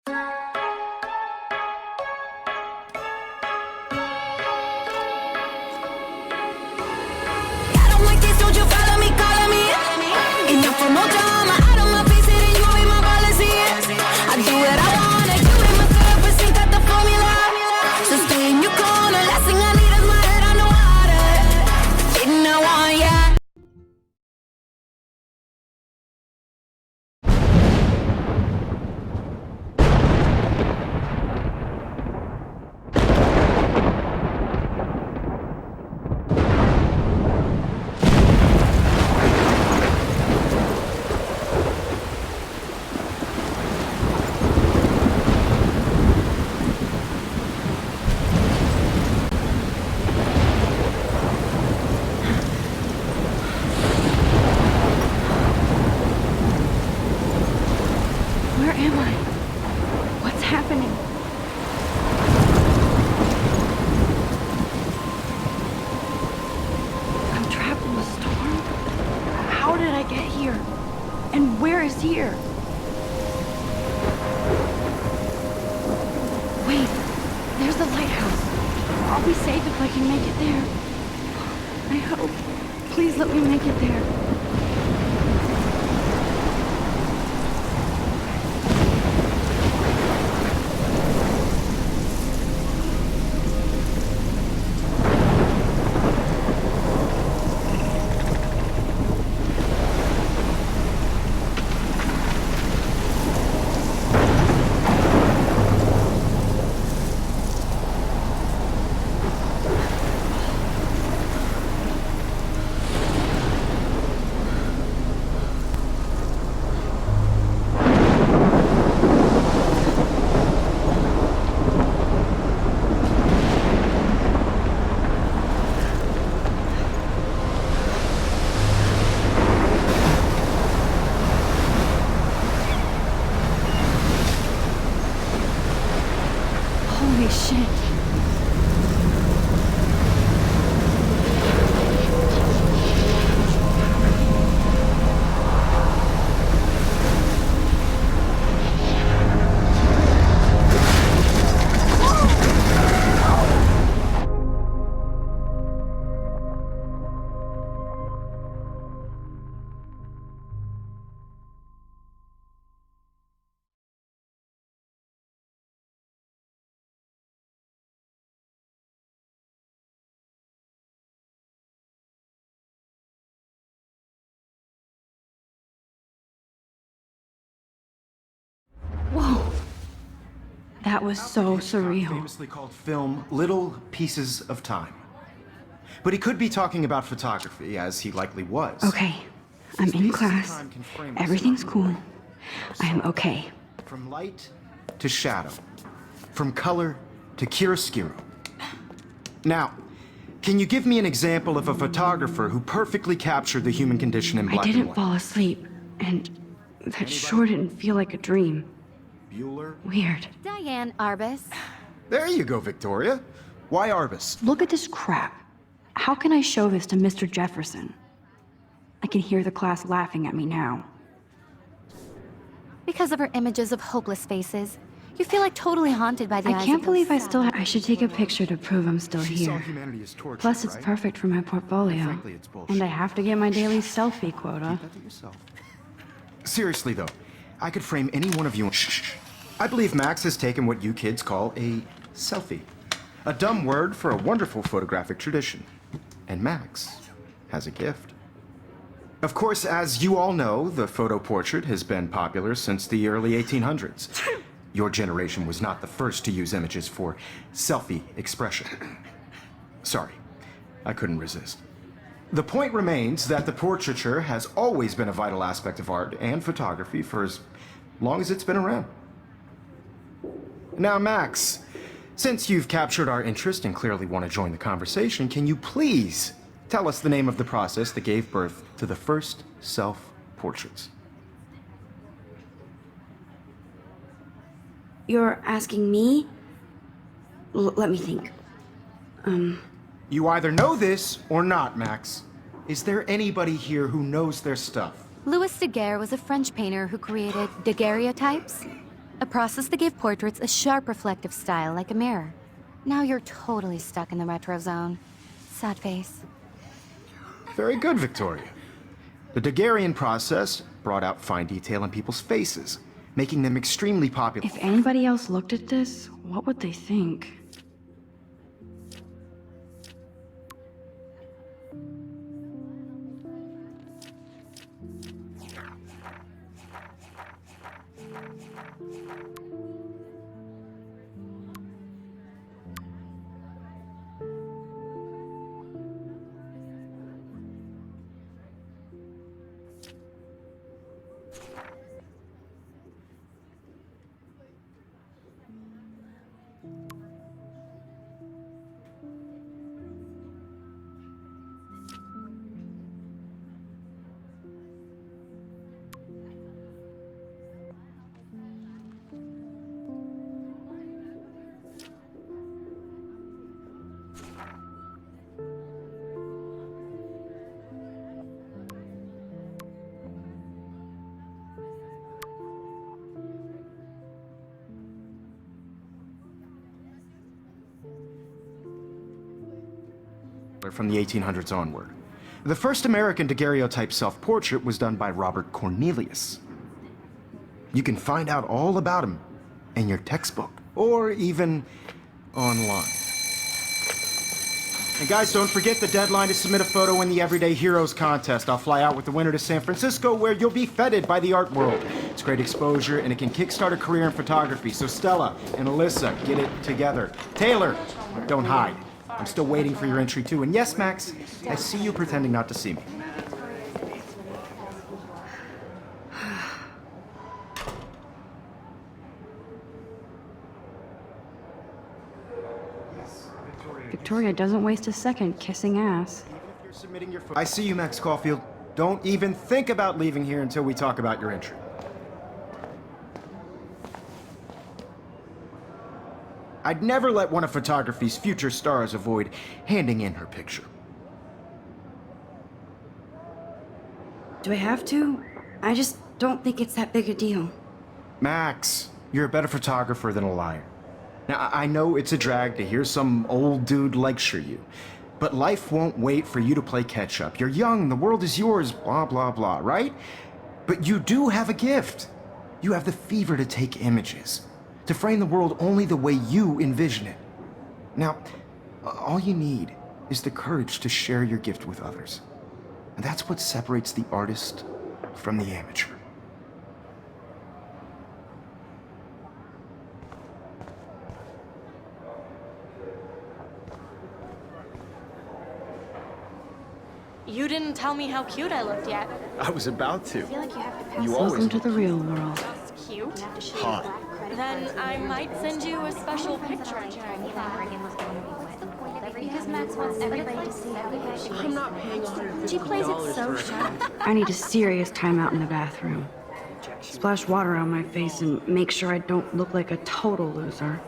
don't like this, don't you follow me, calling me. Enough for more drama, out of my face, it ain't you ain't my policy. I do what I wanna, you ain't my therapist, ain't got the formula. So stay in your corner, last thing I need is my head on the water. Didn't I want ya? Where am I? What's happening? I'm trapped in the storm? How did I get here? And where is here? Wait, there's the lighthouse. I'll be safe if I can make it there. I hope. Please let me make it there. Holy shit. Whoa. That was so surreal. Famously called film Little Pieces of Time. But he could be talking about photography, as he likely was. Okay, I'm in class. Everything's cool. I am okay. From light to shadow. From color to chiaroscuro. Now, can you give me an example of a photographer who perfectly captured the human condition in black I and didn't white? fall asleep, and that sure didn't feel like a dream. Bueller? Weird. Diane Arbus. There you go, Victoria. Why Arbus? Look at this crap. How can I show this to Mr. Jefferson? I can hear the class laughing at me now. Because of her images of hopeless faces, you feel like totally haunted by the eyes I of can't those believe I sad- still I should take a picture to prove I'm still She saw here. humanity as torture, Plus, it's right? perfect for my portfolio. Frankly, it's bullshit. And I have to get my daily selfie quota. Keep that to yourself. Seriously, though, I could frame any one of you. Shh. I believe Max has taken what you kids call a selfie. A dumb word for a wonderful photographic tradition. And Max has a gift. Of course, as you all know, the photo portrait has been popular since the early 1800s. Your generation was not the first to use images for selfie expression. Sorry, I couldn't resist. The point remains that the portraiture has always been a vital aspect of art and photography for as long as it's been around. Now, Max, since you've captured our interest and clearly want to join the conversation, can you please tell us the name of the process that gave birth to the first self-portraits? You're asking me? Let me think. You either know this or not, Max. Is there anybody here who knows their stuff? Louis Daguerre was a French painter who created daguerreotypes. A process that gave portraits a sharp reflective style like a mirror. Now you're totally stuck in the retro zone. Sad face. Very good, Victoria. The Daguerrean process brought out fine detail in people's faces, making them extremely popular. If anybody else looked at this, what would they think? From the 1800s onward. The first American daguerreotype self-portrait was done by Robert Cornelius. You can find out all about him in your textbook, or even online. And guys, don't forget the deadline to submit a photo in the Everyday Heroes contest. I'll fly out with the winner to San Francisco, where you'll be feted by the art world. It's great exposure, and it can kickstart a career in photography. So Stella and Alyssa, get it together. Taylor, don't hide. I'm still waiting for your entry too. And yes, Max, I see you pretending not to see me. Victoria doesn't waste a second kissing ass. Even if you're submitting your I see you, Max Caulfield. Don't even think about leaving here until we talk about your entry. I'd never let one of photography's future stars avoid handing in her picture. Do I have to? I just don't think it's that big a deal. Max, you're a better photographer than a liar. Now, I know it's a drag to hear some old dude lecture you, but life won't wait for you to play catch-up. You're young, the world is yours, blah, blah, blah, right? But you do have a gift. You have the fever to take images, to frame the world only the way you envision it. Now, all you need is the courage to share your gift with others. And that's what separates the artist from the amateur. You didn't tell me how cute I looked yet. I was about to. feel like you have to pass. You always Welcome to the real world. That's cute. hot. Then I might send you a special picture. Because Max wants everybody to see how good she I'm not paying $150. She plays it so sharp. I need a serious timeout in the bathroom. Splash water on my face and make sure I don't look like a total loser.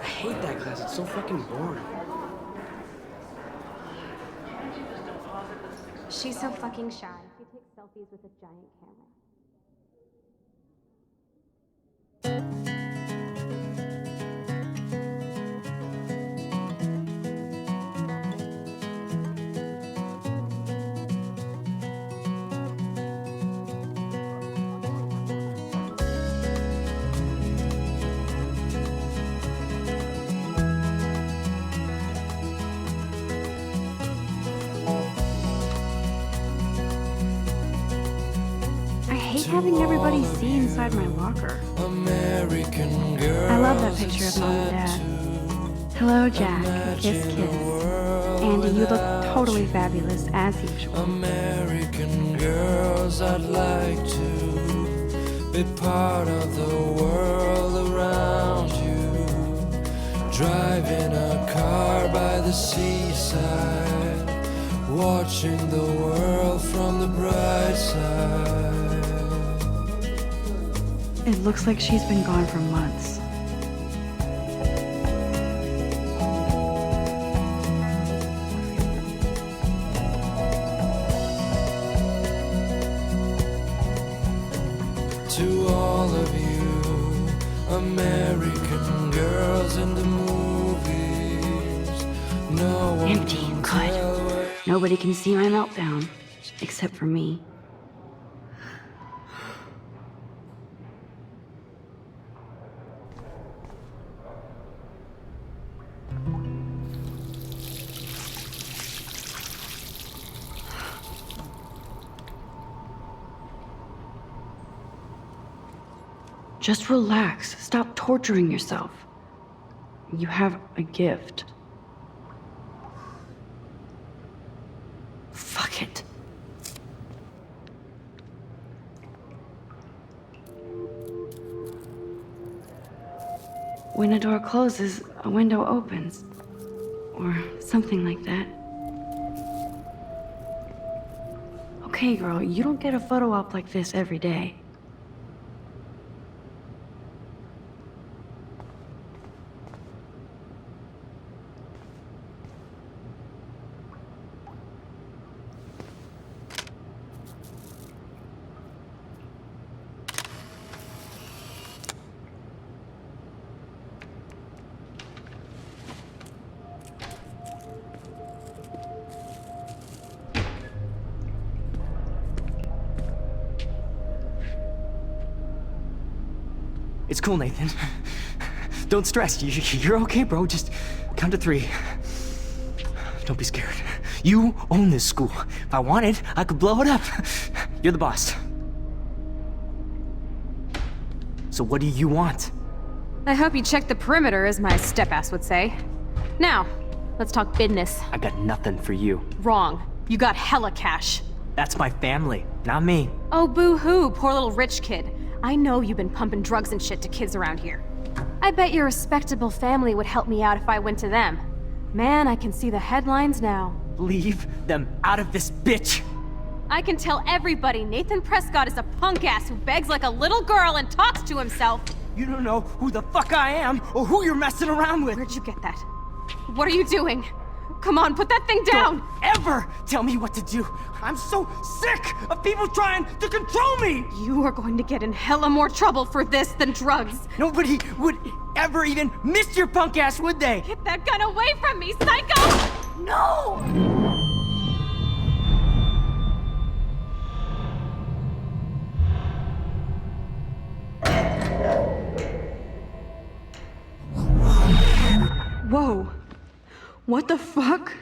I hate that class. It's so fucking boring. She's so fucking shy. She takes selfies with a giant camera. I hate having everybody see inside my locker. American girl. I love that picture of Mom and Dad. Hello, Jack. Kiss, kiss. Andy, you look totally fabulous, as usual. American girls, I'd like to be part of the world around you. Driving a car by the seaside, watching the world from the bright side. It looks like she's been gone for months. To all of you American girls in the movies. No one Empty. can Good. tell where Nobody can see my meltdown. Except for me. Just relax. Stop torturing yourself. You have a gift. Fuck it. When a door closes, a window opens. Or something like that. Okay, girl, you don't get a photo op like this every day. It's cool, Nathan. Don't stress. You're okay, bro. Just count to 3. Don't be scared. You own this school. If I wanted, I could blow it up. You're the boss. So what do you want? I hope you checked the perimeter, as my step-ass would say. Now, let's talk business. I got nothing for you. Wrong. You got hella cash. That's my family, not me. Oh, boo-hoo, poor little rich kid. I know you've been pumping drugs and shit to kids around here. I bet your respectable family would help me out if I went to them. Man, I can see the headlines now. Leave them out of this bitch! I can tell everybody Nathan Prescott is a punk ass who begs like a little girl and talks to himself. You don't know who the fuck I am or who you're messing around with. Where'd you get that? What are you doing? Come on, put that thing down! Don't ever tell me what to do. I'm so sick of people trying to control me! You are going to get in hella more trouble for this than drugs. Nobody would ever even miss your punk ass, would they? Get that gun away from me, psycho! No! Whoa. What the fuck?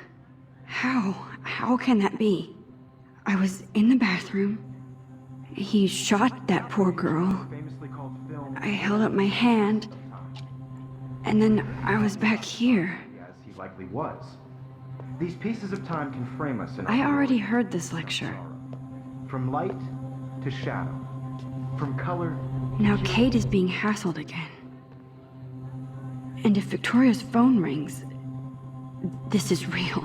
How can that be? I was in the bathroom. He shot that poor girl. I held up my hand. And then I was back here. As he likely was. These pieces of time can frame us in I already heard this lecture. From light to shadow. From color. Now Kate is being hassled again. And if Victoria's phone rings, this is real.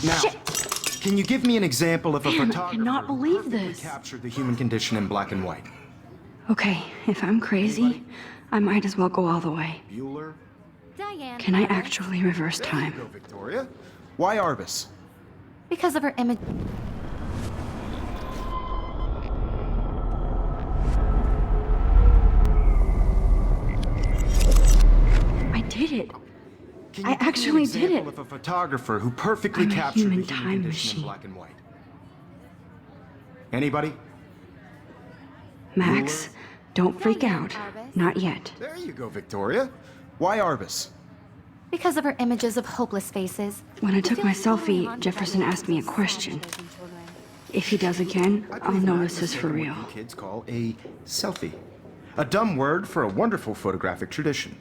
Now, Shit! can you give me an example of a Damn, I photographer cannot who believe perfectly this. captured the human condition in black and white? Okay, if I'm crazy, I might as well go all the way. Bueller? Diane. Can I Arbus. actually reverse There you time? go, Victoria. Why Arbus? Because of her image. I did it. Can I you give me an actually did example it. of a photographer who perfectly I'm a captured human the human time condition in machine. black and white? Anybody? Max, don't freak Diane out. Arbus. Not yet. There you go, Victoria. Why Arbus? Because of her images of hopeless faces. When I took my Feeling selfie, haunted Jefferson by the asked me a images of question. Oh, sad mothers and children. If he does again, I I'll believe know Max this has is for taken real. what you kids call a selfie. A dumb word for a wonderful photographic tradition.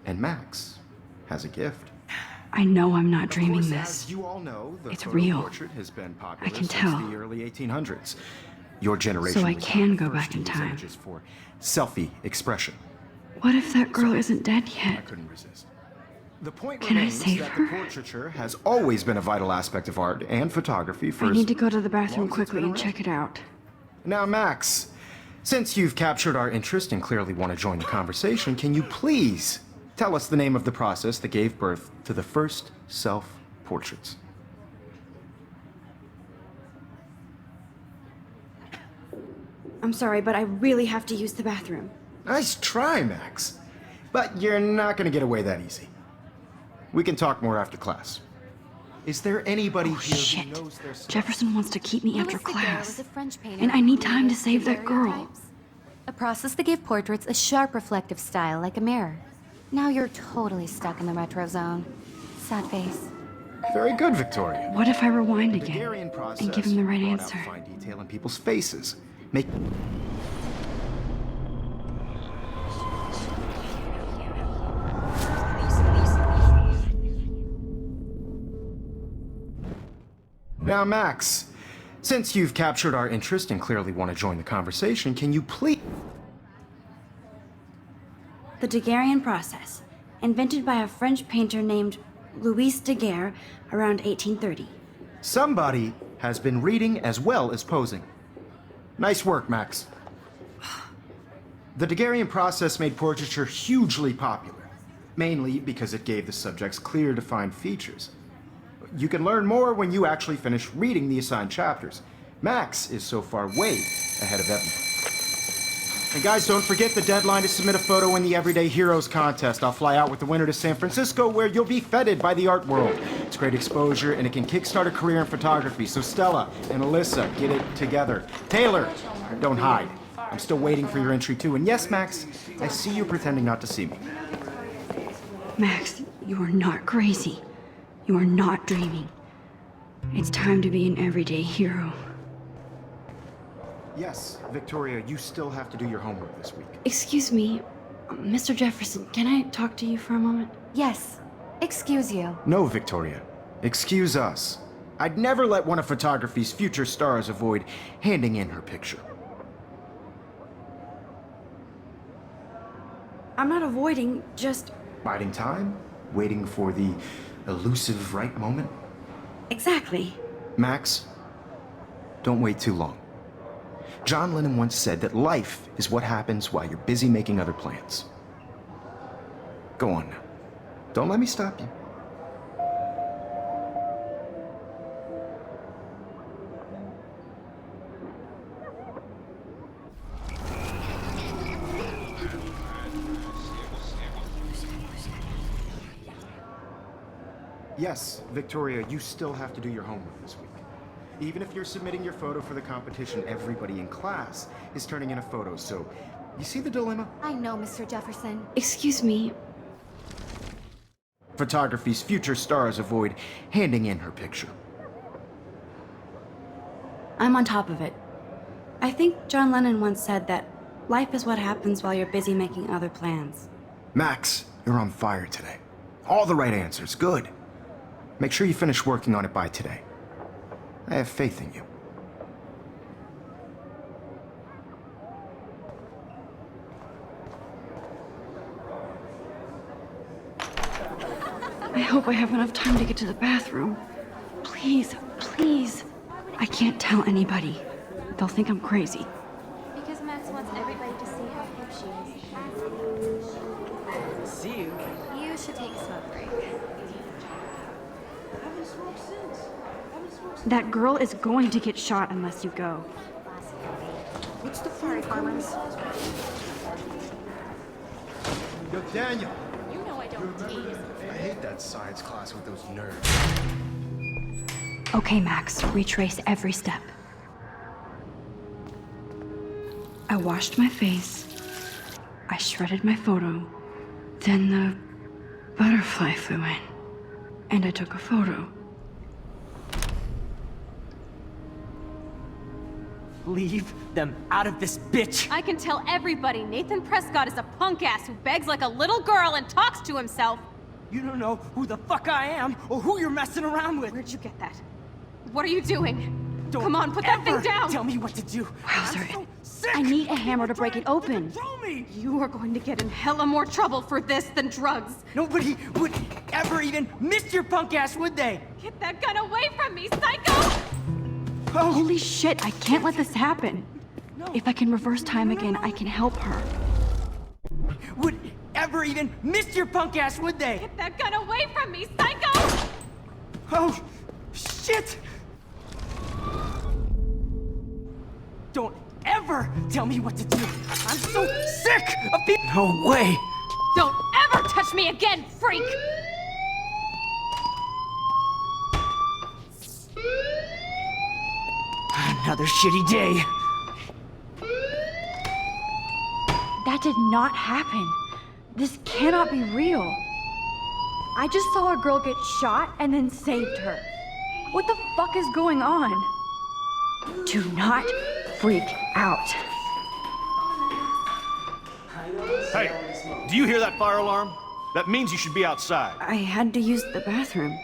And Max has a gift. I know I'm not Of dreaming course, this. As you all know, the It's photo real. portrait has been popular I can since tell. the early 1800s. Your generation So I was can not the go first back to in use time. images for selfie expression. What if that girl isn't dead I yet? couldn't resist. The point Can I remains save that her? the portraiture has always been a vital aspect of art and photography for I as need to go to the bathroom long as it's quickly been and around. check it out. Now, Max, since you've captured our interest and clearly want to join the conversation, can you please tell us the name of the process that gave birth to the first self-portraits? I'm sorry, but I really have to use the bathroom. Nice try, Max. But you're not gonna get away that easy. We can talk more after class. Is there anybody here Shit. who knows their stuff? Jefferson wants to keep me after Louis Daguerre class. was a French painter And I need who time to used save that girl. daguerreotypes. A process that gave portraits a sharp reflective style like a mirror. Now you're totally stuck in the retro zone. Sad face. Very good, Victoria. What if I rewind The again Daguerrean process and give him the right brought out answer? fine detail in people's faces. Make Now, Max, since you've captured our interest and clearly want to join the conversation, can you please... The Daguerrean process, invented by a French painter named Louis Daguerre around 1830. Somebody has been reading as well as posing. Nice work, Max. The Daguerrean process made portraiture hugely popular, mainly because it gave the subjects clear, defined features. You can learn more when you actually finish reading the assigned chapters. Max is so far way ahead of everyone. And guys, don't forget the deadline to submit a photo in the Everyday Heroes contest. I'll fly out with the winner to San Francisco, where you'll be feted by the art world. It's great exposure, and it can kickstart a career in photography. So Stella and Alyssa, get it together. Taylor, don't hide. I'm still waiting for your entry too. And yes, Max, I see you pretending not to see me. Max, you are not crazy. You are not dreaming. It's time to be an everyday hero. Yes, Victoria, you still have to do your homework this week. Excuse me, Mr. Jefferson, can I talk to you for a moment? Yes. Excuse you. No, Victoria. Excuse us. I'd never let one of photography's future stars avoid handing in her picture. I'm not avoiding, just Biding time? Waiting for the elusive right moment? exactly. Max, don't wait too long. John Lennon once said that life is what happens while you're busy making other plans. Go on now. Don't let me stop you. Yes, Victoria, you still have to do your homework this week. Even if you're submitting your photo for the competition, everybody in class is turning in a photo, so you see the dilemma? I know, Mr. Jefferson. Excuse me, Photography's future stars avoid handing in her picture. I'm on top of it. I think John Lennon once said that life is what happens while you're busy making other plans. Max, you're on fire today. All the right answers, good. Make sure you finish working on it by today. I have faith in you. I hope I have enough time to get to the bathroom. Please, please. I can't tell anybody. They'll think I'm crazy. Because Max wants everybody to see how hip she is. See you. You should take a smoke break. That girl is going to get shot unless you go. What's the fire farmers? Yo, Daniel! You know I don't tease. I hate that science class with those nerds. Okay, Max, retrace every step. I washed my face. I shredded my photo. Then the butterfly flew in. And I took a photo. Leave them out of this bitch! I can tell everybody Nathan Prescott is a punk ass who begs like a little girl and talks to himself. You don't know who the fuck I am or who you're messing around with! Where'd you get that? What are you doing? Don't Come on, put that thing ever down! Tell me what to do! Wowzer, I'm so sick I need a hammer of to break it trying open. control me! You are going to get in hella more trouble for this than drugs. Nobody would ever even miss your punk ass, would they? Get that gun away from me, psycho! Oh, Holy shit, I can't let this happen. no. If I can reverse time again, I can help her. Would ever even miss your punk ass, would they? Get that gun away from me, psycho! Oh, shit! Don't ever ever tell me what to do. I'm so sick of being. No way. Don't ever touch me again, freak! Another shitty day. That did not happen. This cannot be real. I just saw a girl get shot and then saved her. What the fuck is going on? Do not freak out. Hey, do you hear that fire alarm? That means you should be outside. I had to use the bathroom.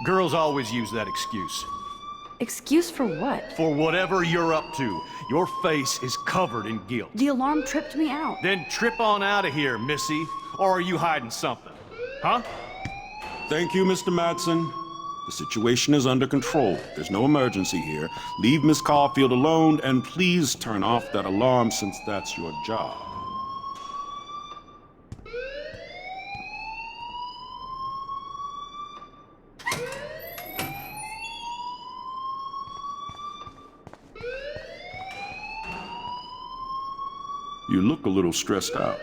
Girls always use that excuse. Excuse for what? For whatever you're up to. Your face is covered in guilt. The alarm tripped me out. Then trip on out of here, Missy. Or are you hiding something? Huh? Thank you, Mr. Madsen. The situation is under control. There's no emergency here. Leave Miss Caulfield alone, and please turn off that alarm since that's your job. You look a little stressed out.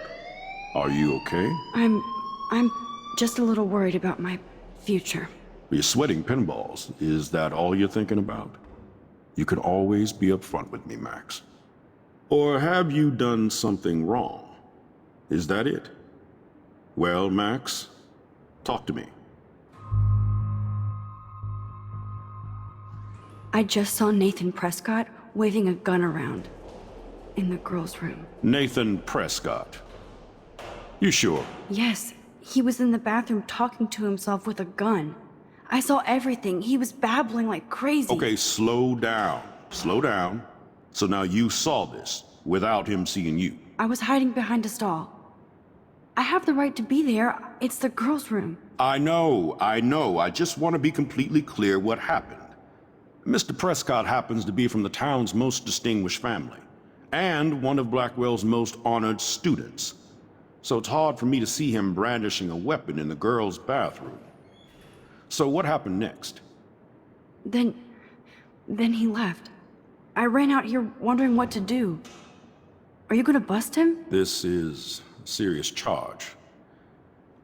Are you okay? I'm just a little worried about my future. You're sweating pinballs. Is that all you're thinking about? You can always be upfront with me, Max. Or have you done something wrong? Is that it? Well, Max, talk to me. I just saw Nathan Prescott waving a gun around in the girls' room. Nathan Prescott. You sure? Yes, he was in the bathroom talking to himself with a gun. I saw everything. He was babbling like crazy. Okay, slow down. Slow down. So now you saw this without him seeing you. I was hiding behind a stall. I have the right to be there. It's the girls' room. I know. I just want to be completely clear what happened. Mr. Prescott happens to be from the town's most distinguished family, and one of Blackwell's most honored students. So it's hard for me to see him brandishing a weapon in the girls' bathroom. So what happened next? Then he left. I ran out here wondering what to do. Are you gonna bust him? This is a serious charge.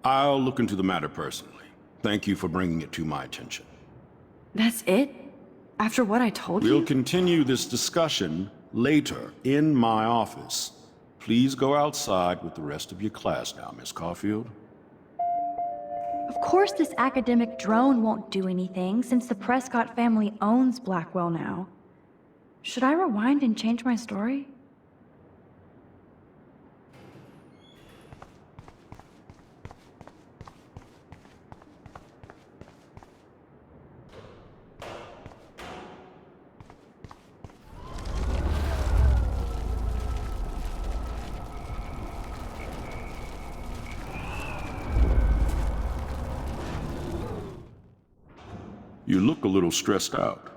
I'll look into the matter personally. Thank you for bringing it to my attention. That's it? After what I told you? We'll continue this discussion later in my office. Please go outside with the rest of your class now, Miss Caulfield. Of course this academic drone won't do anything, since the Prescott family owns Blackwell now. Should I rewind and change my story? You look a little stressed out.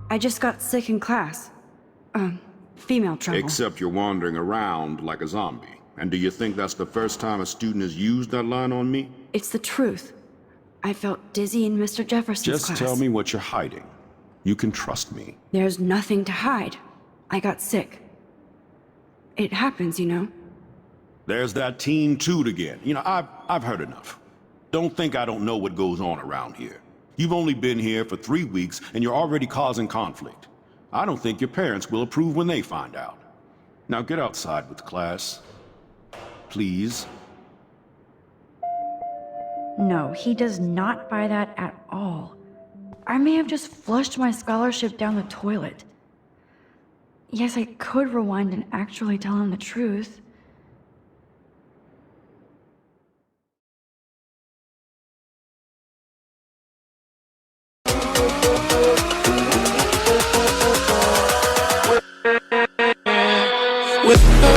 I just got sick in class. Female trouble. Except you're wandering around like a zombie. And do you think that's the first time a student has used that line on me? It's the truth. I felt dizzy in Mr. Jefferson's class. Just tell me what you're hiding. You can trust me. There's nothing to hide. I got sick. It happens, you know. There's that teen toot again. You know, I've heard enough. Don't think I don't know what goes on around here. You've only been here for 3 weeks and you're already causing conflict. I don't think your parents will approve when they find out. Now get outside with class. Please. No, he does not buy that at all. I may have just flushed my scholarship down the toilet. Yes, I could rewind and actually tell him the truth. with